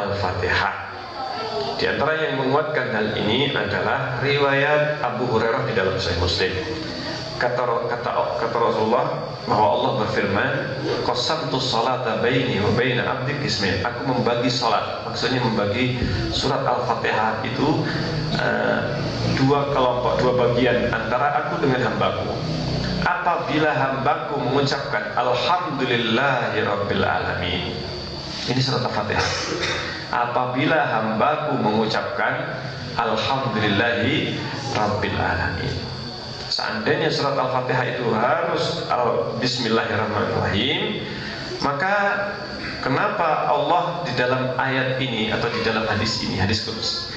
Al-Fatihah. Di antara yang menguatkan hal ini adalah riwayat Abu Hurairah di dalam Sahih Muslim. Kata Rasulullah bahwa Allah berfirman, qasamtu sholata baini wa baina abdi qismain. Aku membagi salat, maksudnya membagi surat Al-Fatihah itu dua kelompok, dua bagian antara aku dengan hambaku. Apabila hambaku mengucapkan alhamdulillahirabbil alamin. Ini surat Al-Fatihah. Apabila hambaku mengucapkan alhamdulillahi rabbil alamin. Seandainya surat Al-Fatihah itu harus bismillahirrahmanirrahim, maka kenapa Allah di dalam ayat ini atau di dalam hadis ini, hadis kudus,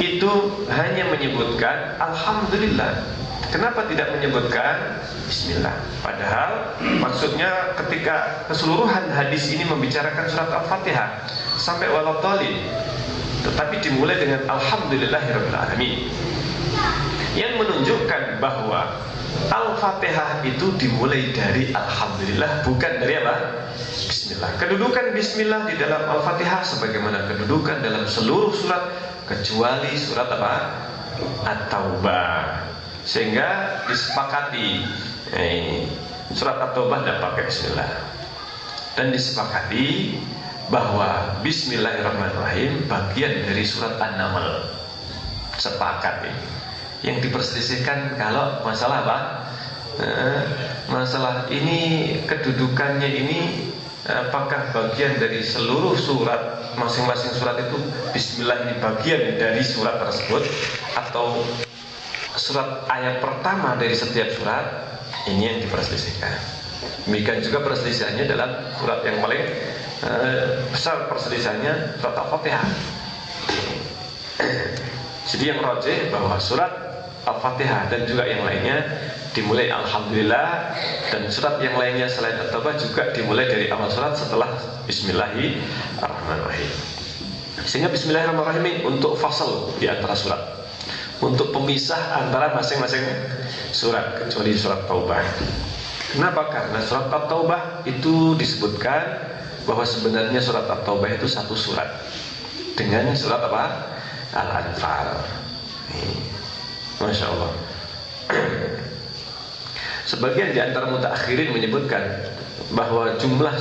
itu hanya menyebutkan alhamdulillah? Kenapa tidak menyebutkan bismillah? Padahal maksudnya ketika keseluruhan hadis ini membicarakan surat Al-Fatihah sampai waladhdallin, tetapi dimulai dengan alhamdulillahirabbil alamin, yang menunjukkan bahwa Al-Fatihah itu dimulai dari alhamdulillah, bukan dari apa? Bismillah. Kedudukan bismillah di dalam Al-Fatihah sebagaimana kedudukan dalam seluruh surat kecuali surat apa? At-Taubah. Sehingga disepakati surat At-Taubah tidak pakai bismillah, dan disepakati bahwa bismillahirrahmanirrahim bagian dari surat An-Naml. Sepakat ini. Yang diperselisihkan kalau masalah apa? Masalah ini kedudukannya ini apakah bagian dari seluruh surat, masing-masing surat itu bismillah ini bagian dari surat tersebut, atau surat ayat pertama dari setiap surat? Ini yang diperselisihkan. Demikian juga perselisihannya dalam surat yang paling besar, perselisihannya surat Al-Fatihah. Jadi yang rajih bahwa surat Al-Fatihah dan juga yang lainnya dimulai alhamdulillah, dan surat yang lainnya selain At-Taubah juga dimulai dari awal surat setelah bismillahirrahmanirrahim. Sehingga bismillahirrahmanirrahim ini untuk fasal di antara surat, untuk pemisah antara masing-masing surat, kecuali surat Taubah. Kenapa? Karena surat At-Taubah itu disebutkan bahwa sebenarnya surat At-Taubah itu satu surat dengan surat apa? Al-Anfal. Masya Allah. Sebagian di antara mutaakhirin menyebutkan bahwa jumlah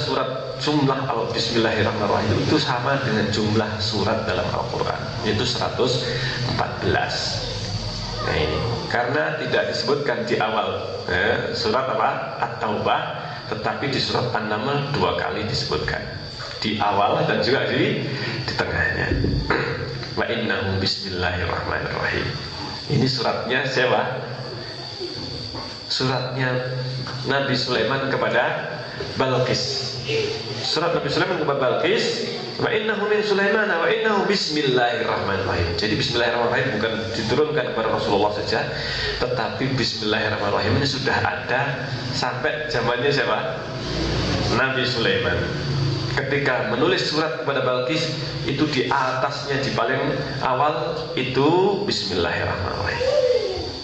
Bismillahirrahmanirrahim itu sama dengan jumlah surat dalam Al-Quran, yaitu 114. Nah ini karena tidak disebutkan di awal surat apa? At-Taubah, tetapi di surat An-Naml 2 kali disebutkan, di awal dan juga di tengahnya. Wa innahu bismillahirrahmanirrahim. Ini suratnya siapa? Suratnya Nabi Sulaiman kepada Balqis. Surat Nabi Sulaiman kepada Balqis, wa innahu min Sulaiman wa innahu bismillahirrahmanirrahim. Jadi bismillahirrahmanirrahim bukan diturunkan kepada Rasulullah saja, tetapi bismillahirrahmanirrahim ini sudah ada sampai zamannya siapa? Nabi Sulaiman. Ketika menulis surat kepada Balqis, itu di atasnya, di paling awal itu bismillahirrahmanirrahim.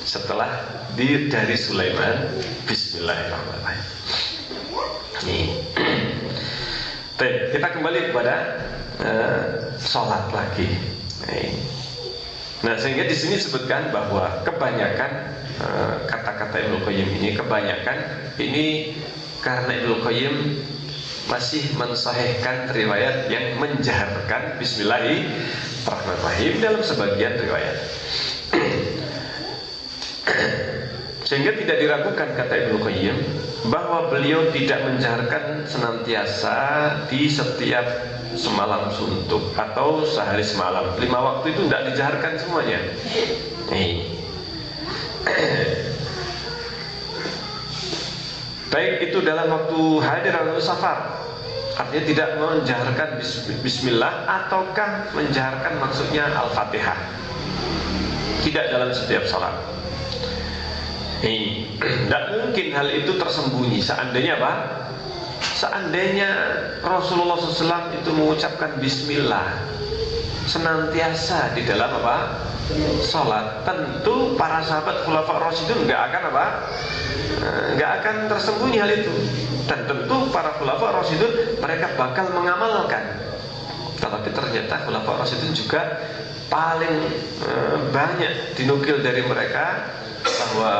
Setelah dari Sulaiman, bismillahirrahmanirrahim. Nih. Kita kembali kepada sholat lagi. Nah, sehingga di sini disebutkan bahwa kebanyakan kata-kata Ibnu Qayyim ini, kebanyakan ini karena Ibnu Qayyim masih mensahihkan riwayat yang menjaharkan bismillahirrahmanirrahim dalam sebagian riwayat. Sehingga tidak diragukan, kata Ibnu Qayyim, bahwa beliau tidak menjaharkan senantiasa di setiap semalam suntuk atau sehari semalam. 5 waktu itu tidak dijaharkan semuanya. Baik itu dalam waktu hadir atau safar, artinya tidak menjaharkan bismillah, ataukah menjaharkan maksudnya Al-Fatihah. Tidak dalam setiap salat. Tidak mungkin hal itu tersembunyi. Seandainya apa? Seandainya Rasulullah SAW itu mengucapkan bismillah senantiasa di dalam apa? Salat, tentu para sahabat Khulafaur Rasyidun nggak akan apa? Nggak akan tersembunyi hal itu. Dan tentu para Khulafaur Rasyidun mereka bakal mengamalkan. Kalau Tapi ternyata Khulafaur Rasyidin juga paling banyak dinukil dari mereka bahwa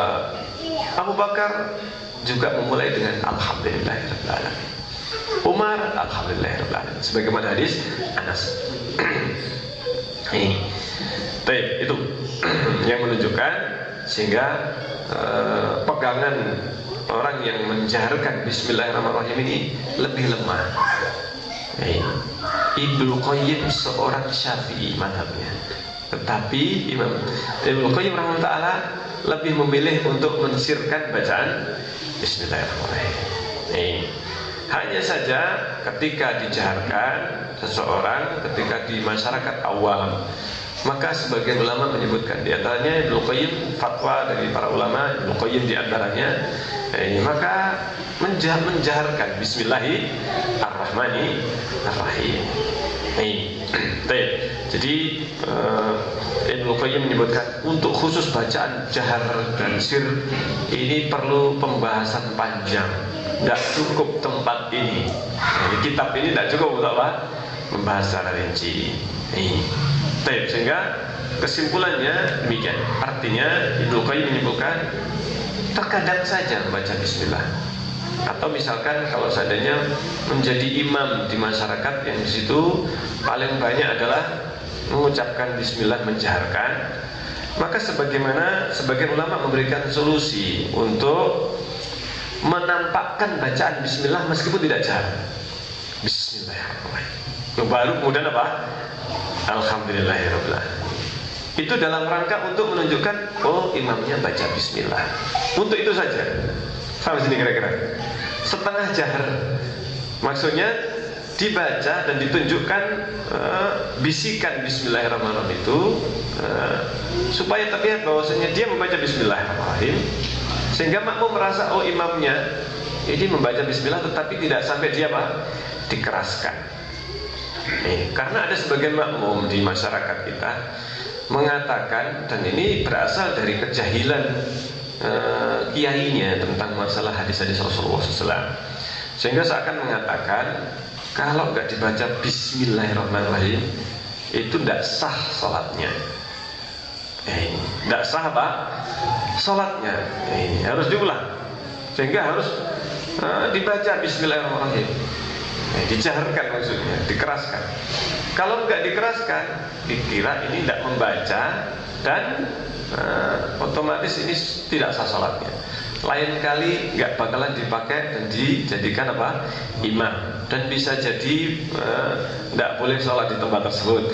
Abu Bakar juga memulai dengan Alhamdulillahirabbil alamin. Umar Alhamdulillahirabbil alamin. Sebagaimana hadis Anas. Ini. Baik, itu yang menunjukkan sehingga pegangan orang yang menjaharkan Bismillahirrahmanirrahim ini lebih lemah. Ibnu Qayyim seorang Syafi'i madhabnya, tetapi Imam Ibnu Qayyim rahimahullah lebih memilih untuk mensirkan bacaan Bismillahirrahmanirrahim. Hanya saja ketika dijaharkan seseorang, ketika di masyarakat awam, maka sebagian ulama menyebutkan, di antaranya Ibnu Qayyim, fatwa dari para ulama Ibnu Qayyim di antaranya, maka menjaharkan Bismillahirrahmanirrahim. Jadi Ibnu Qayyim menyebutkan untuk khusus bacaan jahar dan sir ini perlu pembahasan panjang. Tidak cukup tempat ini. Kitab ini tidak cukup untuk apa? Membahas secara rinci. Sehingga kesimpulannya demikian. Artinya Ibnu Qayyim menyebutkan terkadang saja membaca Bismillah. Atau misalkan kalau seandainya menjadi imam di masyarakat yang di situ paling banyak adalah mengucapkan Bismillah menjaharkan, maka sebagian ulama memberikan solusi untuk menampakkan bacaan Bismillah meskipun tidak jahar. Bismillahirrahmanirrahim. Baru kemudian apa? Alhamdulillahirabbil alamin. Itu dalam rangka untuk menunjukkan oh imamnya baca Bismillah. Untuk itu saja. Sampai sini kira-kira. Setengah jahar. Maksudnya dibaca dan ditunjukkan bisikan Bismillahirrahmanirrahim itu supaya terlihat bahwasanya dia membaca Bismillahirrahmanirrahim, sehingga makmum merasa oh imamnya ini membaca Bismillah, tetapi tidak sampai dia apa? Dikeraskan. Karena ada sebagian makmum di masyarakat kita mengatakan, dan ini berasal dari kejahilan kiainya tentang masalah hadis-hadis Rasulullah SAW, sehingga seakan mengatakan kalau nggak dibaca Bismillahirrahmanirrahim itu tidak sah sholatnya. Tidak sah apa? Sholatnya. Harus diulang, sehingga harus dibaca Bismillahirrahmanirrahim. Dijaharkan maksudnya, dikeraskan. Kalau nggak dikeraskan, dikira ini tidak membaca dan otomatis ini tidak sah sholatnya. Lain kali nggak bakalan dipakai dan dijadikan apa? Imam, dan bisa jadi nggak boleh sholat di tempat tersebut,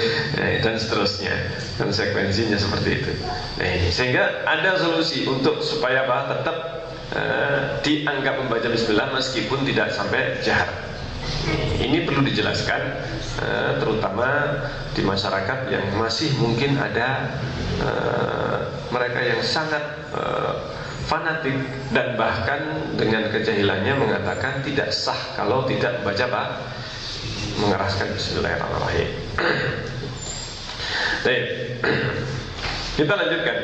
dan seterusnya. Konsekuensinya seperti itu. Sehingga ada solusi untuk supaya apa? Tetap dianggap membaca Bismillah meskipun tidak sampai jahar. Ini perlu dijelaskan, terutama di masyarakat yang masih mungkin ada mereka yang sangat fanatik dan bahkan dengan kejahilannya mengatakan tidak sah kalau tidak membaca apa? Mengeraskan Bismillahirrahmanirrahim. Baik, kita lanjutkan.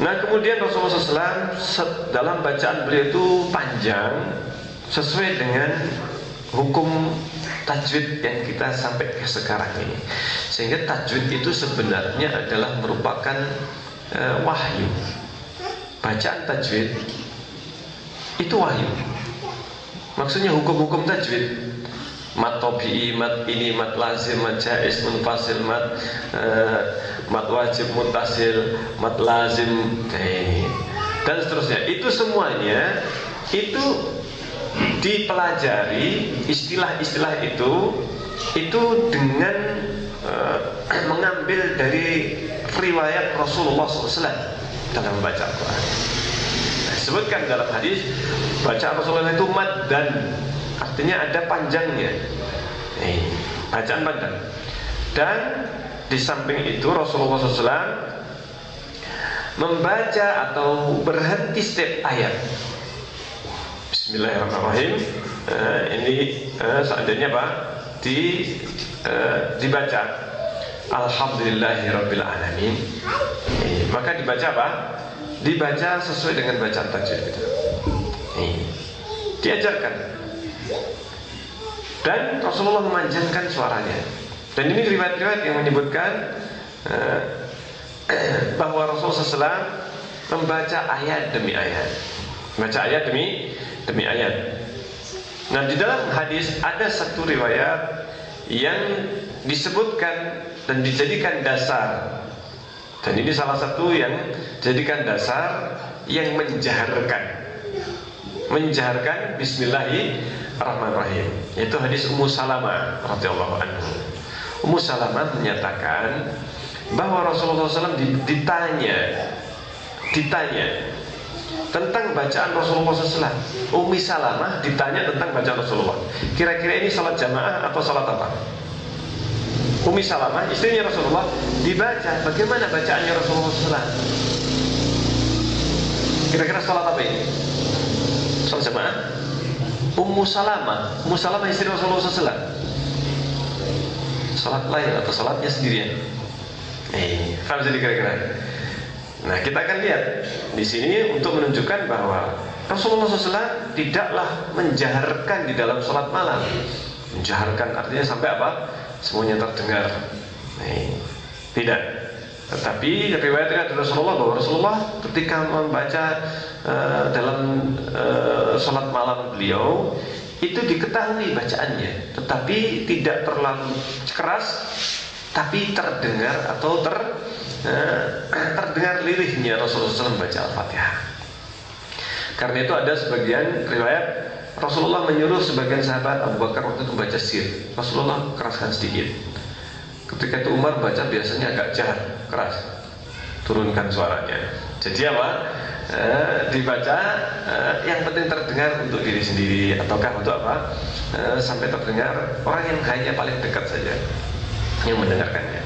Nah kemudian Rasulullah SAW dalam bacaan beliau itu panjang sesuai dengan hukum tajwid yang kita sampai ke sekarang ini. Sehingga tajwid itu sebenarnya adalah merupakan wahyu. Bacaan tajwid itu wahyu. Maksudnya hukum-hukum tajwid, mat tabi'i, mat ini, mat lazim, mat jaiz, munfasil, mat wajib, muttasil, mat lazim, dan seterusnya. Itu semuanya itu dipelajari istilah-istilah itu dengan mengambil dari riwayat Rasulullah SAW dalam membaca Al-Quran. Disebutkan dalam hadis bacaan Rasulullah itu mad, dan artinya ada panjangnya, bacaan panjang. Dan di samping itu Rasulullah SAW membaca atau berhenti setiap ayat. Bismillahirrahmanirrahim. Ini seandainya apa? Dibaca Alhamdulillahirabbil alamin, maka dibaca apa? Dibaca sesuai dengan bacaan tajwid itu. Diajarkan. Dan Rasulullah memanjangkan suaranya. Dan ini riwayat-riwayat yang menyebutkan bahwa Rasulullah SAW membaca ayat demi ayat, membaca ayat demi ayat. Nah, di dalam hadis ada satu riwayat yang disebutkan dan dijadikan dasar, dan ini salah satu yang jadikan dasar yang menjaharkan Bismillahirrahmanirrahim, yaitu hadis Ummu Salamah radhiyallahu anha. Ummu Salamah menyatakan bahwa Rasulullah SAW ditanya tentang bacaan Rasulullah SAW. Ummi Salamah ditanya tentang bacaan Rasulullah. Kira-kira ini salat jamaah atau salat apa? Ummi Salamah, istrinya Rasulullah, dibaca bagaimana bacaannya Rasulullah SAW. Kira-kira salat apa ini? Salat jamaah? Ummu Salamah istri Rasulullah SAW. Salat lain atau salatnya sendirian? Faham jadi kira-kira. Nah, kita akan lihat di sini untuk menunjukkan bahwa Rasulullah SAW tidaklah menjaharkan di dalam salat malam. Menjaharkan artinya sampai apa? Semuanya terdengar. Tidak. Tetapi riwayat dari Rasulullah bahwa Rasulullah ketika membaca dalam salat malam beliau itu diketahui bacaannya, tetapi tidak terlalu keras, tapi terdengar atau terdengar lirihnya Rasulullah SAW membaca Al-Fatihah. Karena itu ada sebagian riwayat Rasulullah menyuruh sebagian sahabat, Abu Bakar waktu itu membaca sir, Rasulullah keraskan sedikit. Ketika itu Umar baca biasanya agak jahat, keras, turunkan suaranya. Jadi apa? Dibaca yang penting terdengar untuk diri sendiri, ataukah untuk apa? Sampai terdengar orang yang hanya paling dekat saja yang mendengarkannya.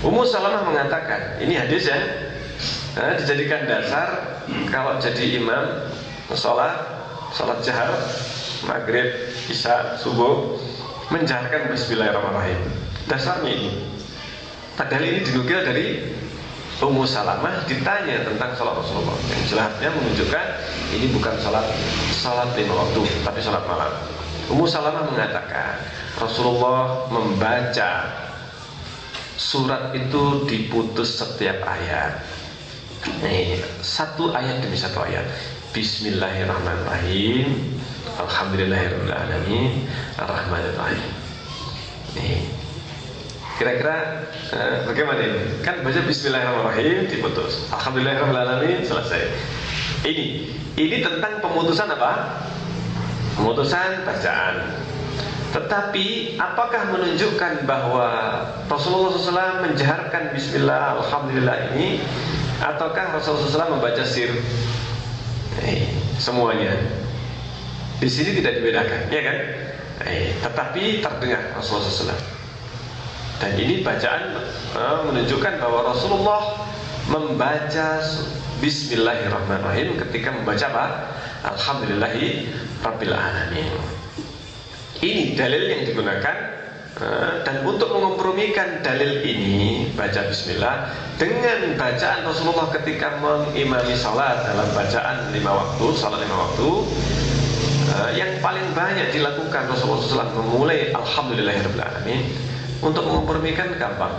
Ummu Salamah mengatakan, ini hadis ya, dijadikan dasar kalau jadi imam salat jahar, maghrib, isya, subuh, menjaharkan Bismillahirrahmanirrahim. Dasarnya ini. Padahal ini dinukil dari Ummu Salamah ditanya tentang salat Rasulullah. Yang jelasnya menunjukkan ini bukan salat 5 waktu, tapi salat malam. Ummu Salamah mengatakan Rasulullah membaca surat itu diputus setiap ayat. Satu ayat demi satu ayat. Bismillahirrahmanirrahim. Alhamdulillahirrahmanirrahim. Ar-Rahmanirrahim. Kira-kira bagaimana ini? Kan baca Bismillahirrahmanirrahim diputus, Alhamdulillahirrahmanirrahim, selesai. Ini tentang pemutusan apa? Pemutusan bacaan. Tetapi apakah menunjukkan bahwa Rasulullah SAW menjaharkan Bismillah, Alhamdulillah ini, ataukah Rasulullah SAW membaca sir? Semuanya. Di sini tidak dibedakan, ya kan? Tetapi terdengar Rasulullah SAW. Dan ini bacaan menunjukkan bahwa Rasulullah membaca Bismillahirrahmanirrahim ketika membaca apa? Alhamdulillahi Rabbil Alamin. Ini dalil yang digunakan, dan untuk mengkompromikan dalil ini, baca Bismillah dengan bacaan Rasulullah ketika mengimami salat dalam bacaan 5 waktu, salat 5 waktu, yang paling banyak dilakukan Rasulullah SAW memulai Alhamdulillahi Rabbil Alamin. Untuk mempermikan gampang,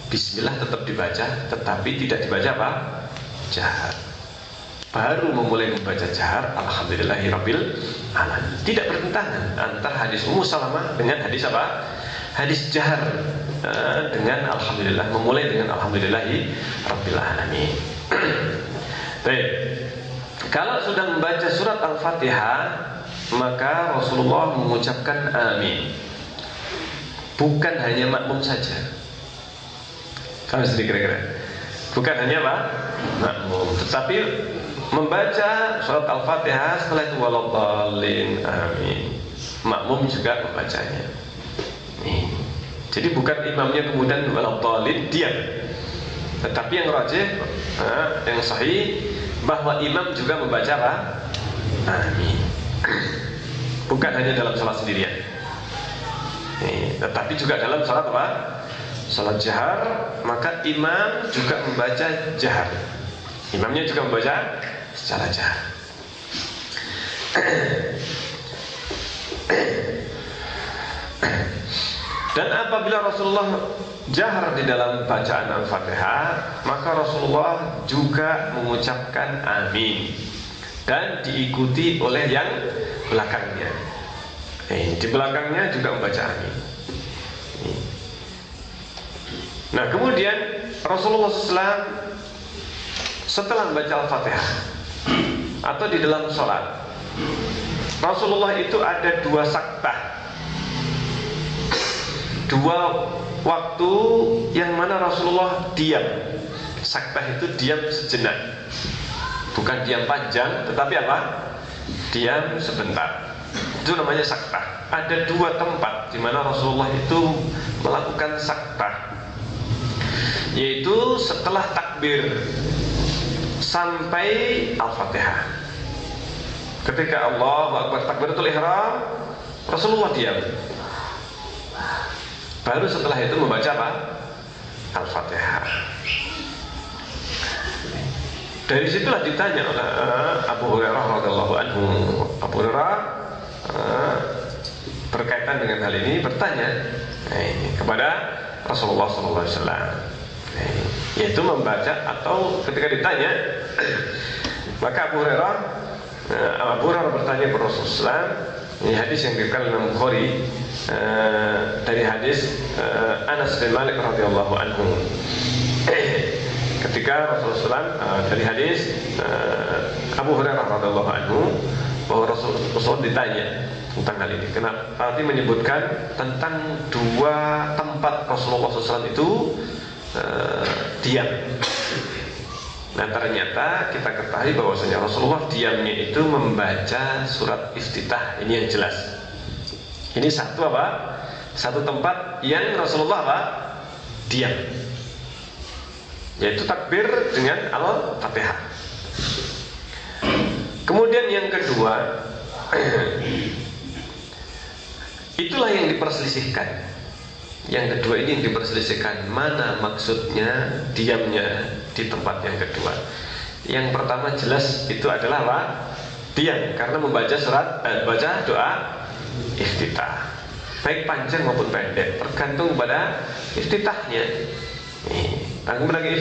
Bismillah tetap dibaca, tetapi tidak dibaca apa? Jahar. Baru memulai membaca jahar Alhamdulillahirabbil alamin. Tidak bertentangan antara hadis Ummu Salamah dengan hadis apa? Hadis jahar dengan Alhamdulillah, memulai dengan Alhamdulillahirabbil alamin. Baik. Kalau sudah membaca surat Al-Fatihah, maka Rasulullah mengucapkan amin. Bukan hanya makmum saja. Kamu sedih kira-kira. Bukan hanya apa? Makmum, tetapi membaca surat Al-Fatihah setelah itu waladhdallin amin. Makmum juga membacanya. Jadi bukan imamnya kemudian waladhdallin diam. Tetapi yang rajih, yang sahih, bahwa imam juga membaca apa? Amin. Bukan hanya dalam salat sendirian. Tetapi juga dalam salat apa? Salat jahar, maka imam juga membaca jahar. Imamnya juga membaca secara jahar. Dan apabila Rasulullah jahar di dalam bacaan Al-Fatihah, maka Rasulullah juga mengucapkan amin dan diikuti oleh yang belakangnya. Di belakangnya juga membaca amin. Nah, kemudian Rasulullah SAW setelah membaca Al-Fatihah atau di dalam sholat, Rasulullah itu ada dua saktah, dua waktu yang mana Rasulullah diam. Saktah itu diam sejenak, bukan diam panjang, tetapi apa? Diam sebentar. Itu namanya saktah. Ada dua tempat di mana Rasulullah itu melakukan saktah, yaitu setelah takbir sampai Al-Fatihah. Ketika Allahu Akbar takbiratul ihram, Rasulullah diam. Baru setelah itu membaca apa? Al-Fatihah. Dari situlah ditanya oleh Abu Hurairah radhiyallahu anhu. Abu Hurairah berkaitan dengan hal ini bertanya kepada Rasulullah SAW, yaitu membaca atau ketika ditanya, maka Abu Hurairah bertanya kepada Rasulullah. Ini hadis yang diriwayatkan Imam Bukhari dari hadis Anas bin Malik radhiyallahu anhu. Ketika Rasulullah dari hadis Abu Hurairah radhiyallahu anhu bahwa Rasulullah ditanya tentang hal ini. Kenapa? Arti menyebutkan tentang dua tempat Rasulullah SAW itu diam. Nah, ternyata kita ketahui bahwasanya Rasulullah diamnya itu membaca surat Iftitah. Ini yang jelas. Ini satu apa? Satu tempat yang Rasulullah apa? Diam, yaitu takbir dengan Al-Fatihah. Kemudian yang kedua, itulah yang diperselisihkan. Yang kedua ini yang diperselisihkan, mana maksudnya diamnya di tempat yang kedua. Yang pertama jelas itu adalah apa? Diam karena membaca baca doa iftitah, baik panjang maupun pendek, tergantung pada iftitahnya. Tanggung lagi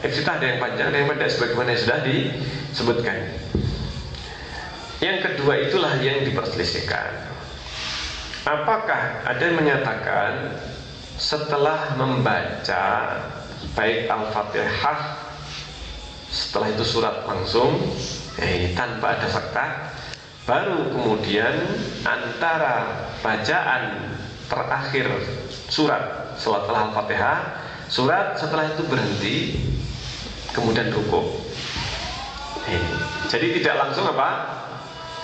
iftitah ada yang panjang, ada yang pendek, sebagaimana yang sudah disebutkan. Yang kedua itulah yang diperselisihkan. Apakah ada yang menyatakan setelah membaca baik Al-Fatihah, setelah itu surat langsung tanpa ada saktah, baru kemudian antara bacaan terakhir surat setelah Al-Fatihah, surat setelah itu berhenti, kemudian rukuk. Jadi tidak langsung apa?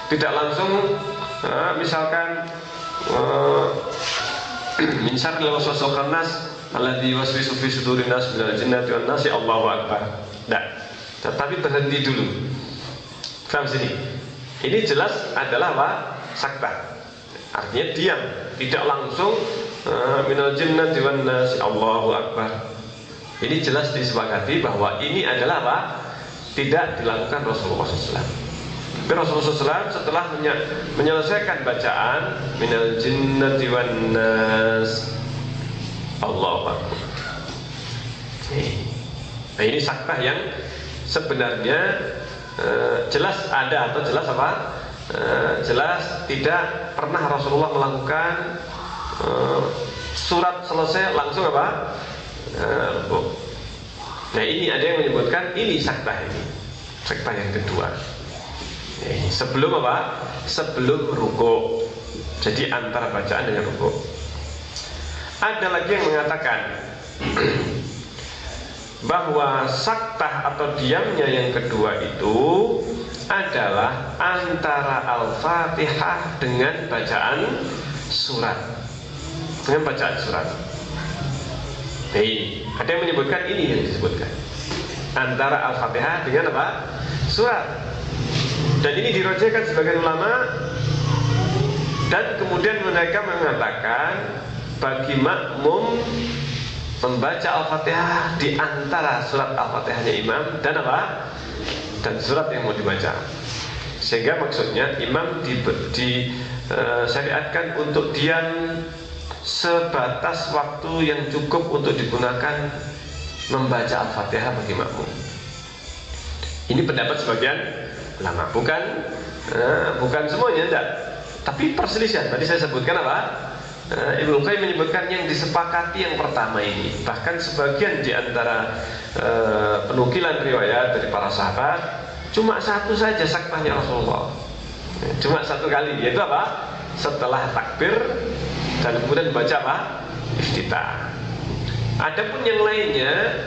Tidak langsung misalkan min syarril waswasil khannas alladzi yuwaswisu fi sudurin nas minal jinnati wan nasi, Allahu akbar. Tetapi berhenti dulu. Faham sini? Ini jelas adalah apa? Saktah. Artinya diam, tidak langsung minal jinnati wan nasi, Allahu akbar. Ini jelas disepakati bahwa ini adalah apa? Tidak dilakukan Rasulullah SAW. Tapi Rasulullah SAW setelah menyelesaikan bacaan minal jinnati wan nas, Allahu akbar. Nah, ini saktah yang sebenarnya jelas ada atau jelas apa? Jelas tidak pernah Rasulullah melakukan surat selesai langsung apa? Nah, ini ada yang menyebutkan ini saktah yang kedua. Sebelum apa? Sebelum rukuk. Jadi antara bacaan dengan rukuk. Ada lagi yang mengatakan bahwa saktah atau diamnya yang kedua itu adalah antara Al-Fatihah dengan bacaan surat. Dengan bacaan surat. Ada yang menyebutkan ini yang disebutkan antara Al-Fatihah dengan apa? Surat. Dan ini dirojehkan sebagian ulama. Dan kemudian mereka mengatakan bagi makmum membaca Al-Fatihah di antara surat Al-Fatihahnya imam dan apa? Dan surat yang mau dibaca. Sehingga maksudnya imam disyariatkan untuk diam sebatas waktu yang cukup untuk digunakan membaca Al-Fatihah bagi makmum. Ini pendapat sebagian ulama, bukan semuanya, enggak. Tapi perselisihan. Tadi saya sebutkan apa? Ibnu Qayyim menyebutkan yang disepakati yang pertama ini. Bahkan sebagian di antara penukilan riwayat dari para sahabat, cuma satu saja saktahnya Rasulullah. Cuma satu kali, yaitu apa? Setelah takbir dan kemudian baca apa? Iftitah. Adapun yang lainnya,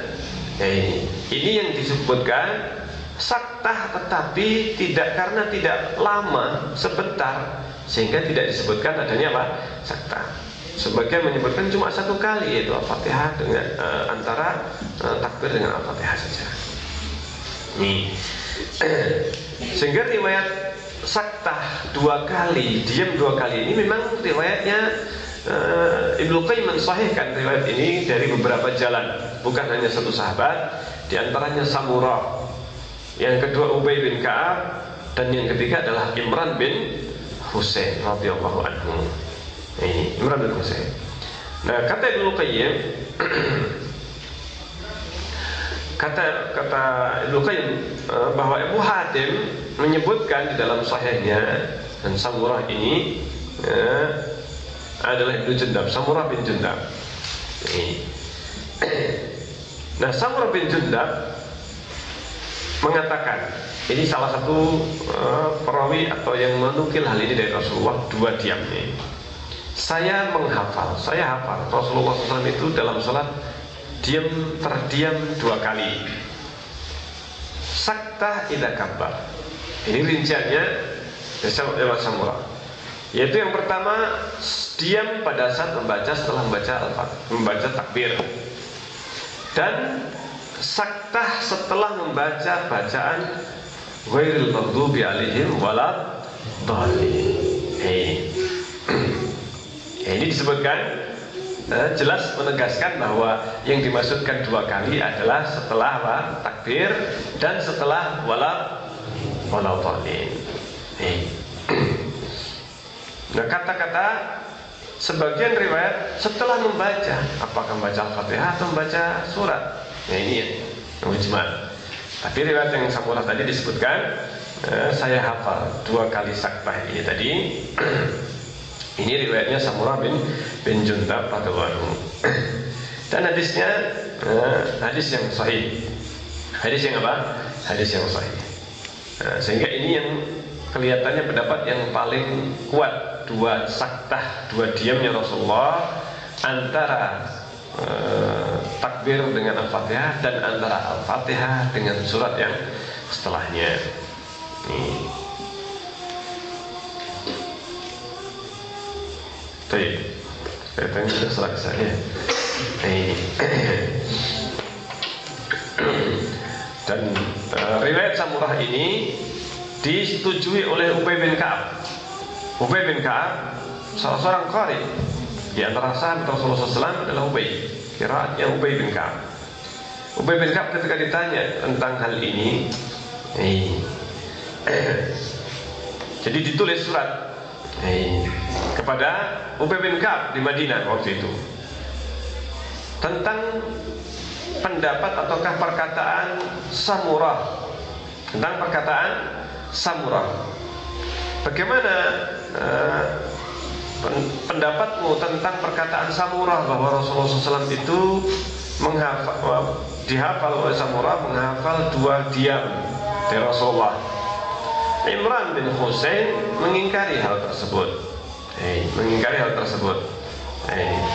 ini yang disebutkan saktah, tetapi karena tidak lama, sebentar, sehingga tidak disebutkan adanya apa? Saktah. Sebagian menyebutkan cuma satu kali, yaitu Al-Fatihah dengan antara takbir dengan Al-Fatihah saja. Sehingga riwayat saktah 2 kali, diam 2 kali ini memang riwayatnya Ibnu Qayyim mensahihkan riwayat ini dari beberapa jalan, bukan hanya satu sahabat, di antaranya Samurah, yang kedua Ubay bin Ka'ab, dan yang ketiga adalah Imran bin Husain radhiyallahu anhu. Ini Imran bin Husain. Nah, kata Ibnu Qayyim kata Ibnu Qayyim bahwa Abu Hatim menyebutkan di dalam sahihnya, dan Samurah ini adalah Ibnu Jundab, Samurah bin Jundab. Nah, Samurah bin Jundab mengatakan, ini salah satu perawi atau yang menukil hal ini dari Rasulullah, 2 diamnya. Saya hafal Rasulullah SAW itu dalam salat terdiam 2 kali. Saktah idza kabbar. Ini rinciannya lewat Samurah. Yaitu yang pertama, diam pada saat setelah membaca takbir. Dan saktah setelah membaca bacaan ghairil maghdubi alaihim waladdallin. Ini disebutkan jelas menegaskan bahwa yang dimaksudkan 2 kali adalah setelah takbir dan setelah waladdallin. Nah, kata-kata sebagian riwayat setelah membaca, apakah membaca Al-Fatihah atau membaca surat. Nah, ini yang ijma'. Tapi riwayat yang Samurah tadi disebutkan saya hafal 2 kali saktah ini tadi. Ini riwayatnya Samurah bin Jundab radhiyallahu anhu. Dan hadisnya hadis yang sahih. Hadis yang apa? Hadis yang sahih. Sehingga ini yang kelihatannya pendapat yang paling kuat, 2 saktah, 2 diamnya Rasulullah antara takbir dengan Al-Fatihah dan antara Al-Fatihah dengan surat yang setelahnya. Baik, kelihatannya sudah selesai ya. Dan riwayat Samurah ini disetujui oleh Ubay bin Ka'ab. Ubay bin Ka'ab salah seorang qari di antara sahabat Rasulullah SAW adalah Ubay. Qiraatnya Ubay bin Ka'ab. Ubay bin Ka'ab ketika ditanya tentang hal ini, jadi ditulis surat kepada Ubay bin Ka'ab di Madinah waktu itu tentang pendapat ataukah perkataan Samurah, tentang perkataan Samurah. Bagaimana pendapatmu tentang perkataan Samurah bahwa Rasulullah SAW itu dihafal oleh Samurah, menghafal 2 diam dari Rasulullah. Imran bin Husain mengingkari hal tersebut.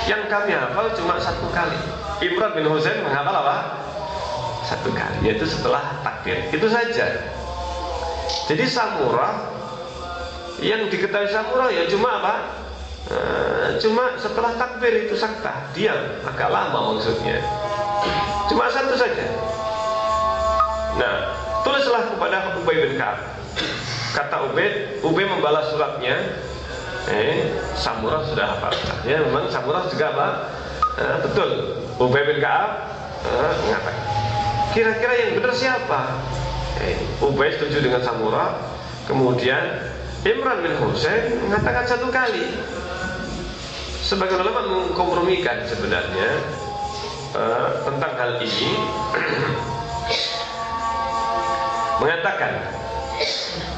Yang kami hafal cuma 1 kali. Imran bin Husain menghafal apa? 1 kali, yaitu setelah takbir. Itu saja. Jadi Samurah, yang diketahui Samurah ya cuma apa? Cuma setelah takbir itu saktah, diam, agak lama maksudnya. Cuma 1 saja. Nah, tulislah kepada Ubay bin Ka'ab. Kata Ubay membalas suratnya. Samurah sudah hafal. Ya, memang Samurah juga apa? Betul. Ubay bin Ka'ab mengatakan, kira-kira yang benar siapa? Ubay setuju dengan Samurah. Kemudian Imran bin Husain mengatakan 1 kali. sebagian ulama mengkompromikan sebenarnya tentang hal ini. Mengatakan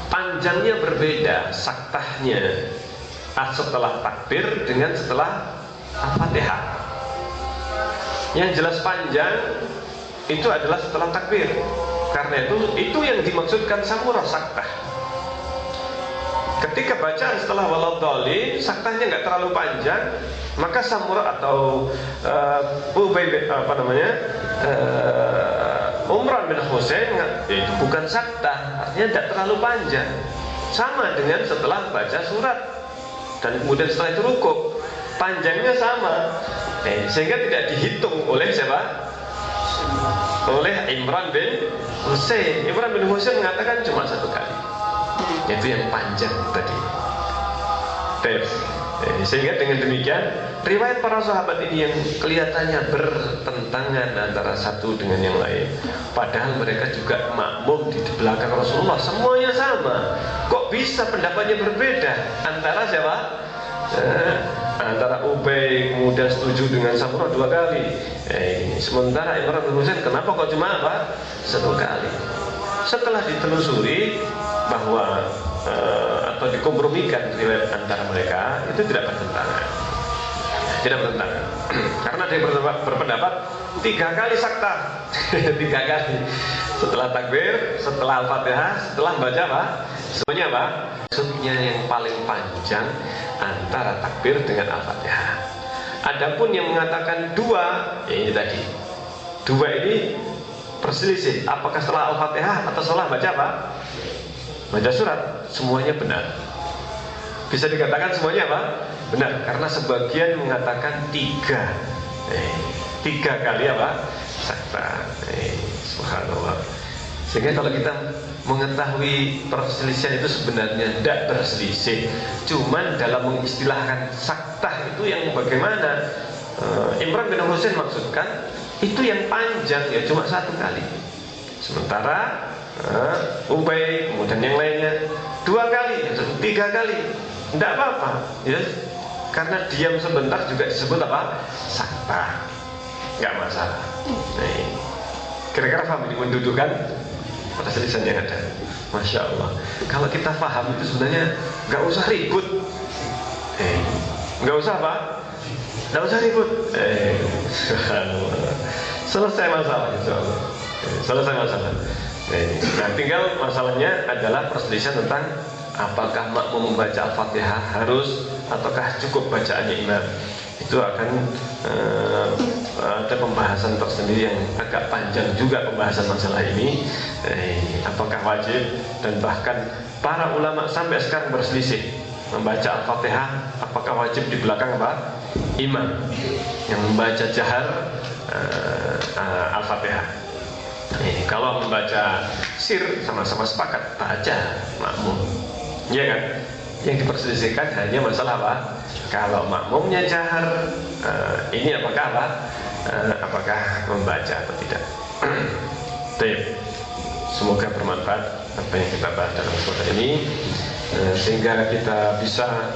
panjangnya berbeda saktahnya setelah takbir dengan setelah Al-Fatihah. Yang jelas panjang itu adalah setelah takbir, karena itu yang dimaksudkan samurah saktah. Ketika bacaan setelah waladhdallin saktahnya nggak terlalu panjang, maka samurah atau Imran bin Husain itu bukan saktah, artinya tidak terlalu panjang, sama dengan setelah baca surat dan kemudian setelah itu rukuk, panjangnya sama, sehingga tidak dihitung oleh siapa? Oleh Imran bin Husain. Imran bin Husain mengatakan cuma satu kali, yaitu yang panjang tadi. Sehingga dengan demikian riwayat para sahabat ini yang kelihatannya bertentangan antara satu dengan yang lain, padahal mereka juga makmum di belakang Rasulullah, semuanya sama. Kok bisa pendapatnya berbeda antara siapa? Antara Ubay kemudian setuju dengan Samurah 2 kali, sementara Imran bin Husain kenapa kok cuma satu kali? Setelah ditelusuri bahwa atau dikompromikan riwayat antara mereka, itu tidak bertentangan, karena dia berpendapat 3 kali saktah, 3 kali setelah takbir, setelah Al-Fatihah, setelah baca apa? Semuanya apa? Maksudnya yang paling panjang antara takbir dengan Al-Fatihah. Adapun yang mengatakan 2, ya ini tadi, 2 ini perselisih, apakah setelah Al-Fatihah atau setelah baca apa? Baca surat. Semuanya benar. Bisa dikatakan semuanya apa? Benar, karena sebagian mengatakan 3 kali apa? Saktah. Subhanallah. Sehingga kalau kita mengetahui perselisihan itu sebenarnya tidak berselisih, cuman dalam mengistilahkan saktah itu yang bagaimana. Imran bin Husain maksudkan itu yang panjang, ya cuma 1 kali, sementara Ubay kemudian yang lainnya 2 kali, 3 kali, tidak apa-apa, ya, karena diam sebentar juga disebut apa? Saktah, nggak masalah. Kira-kira paham ini mendudukan perselisihan yang ada. Masya Allah, kalau kita paham itu sebenarnya nggak usah ribut, nggak usah apa? Nggak usah ribut, selesai masalah, insya Allah. Selesai masalah. Nah, tinggal masalahnya adalah perselisihan tentang apakah makmum membaca Al-Fatihah harus ataukah cukup bacaannya imam. Itu akan ada pembahasan tersendiri yang agak panjang juga pembahasan masalah ini. Apakah wajib, dan bahkan para ulama sampai sekarang berselisih membaca Al-Fatihah apakah wajib di belakang apa? Imam yang membaca jahar Al-Fatihah. Kalau membaca sir sama-sama sepakat baca makmum, ya kan? Yang diperselisihkan hanya masalah apa? Kalau makmumnya jahar, ini apakah apa? Apakah membaca atau tidak? Semoga bermanfaat apa yang kita bahas dalam kesempatan ini, sehingga kita bisa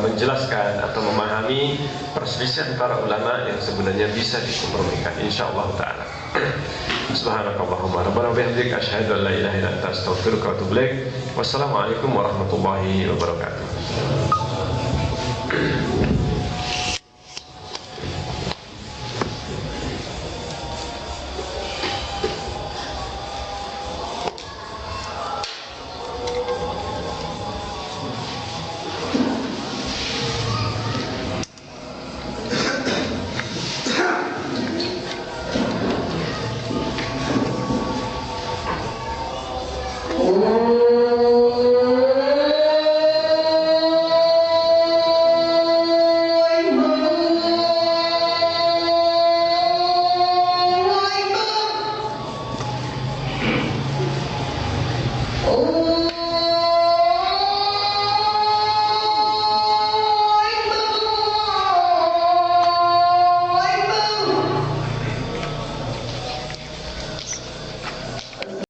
menjelaskan atau memahami perselisihan para ulama yang sebenarnya bisa dikompromikan, insyaallah taala. Subhanakallahumma rabbana wa bihamdika asyhadu an la ilaha illa anta astaghfiruka wa atubu ilaik. Wassalamualaikum warahmatullahi wabarakatuh.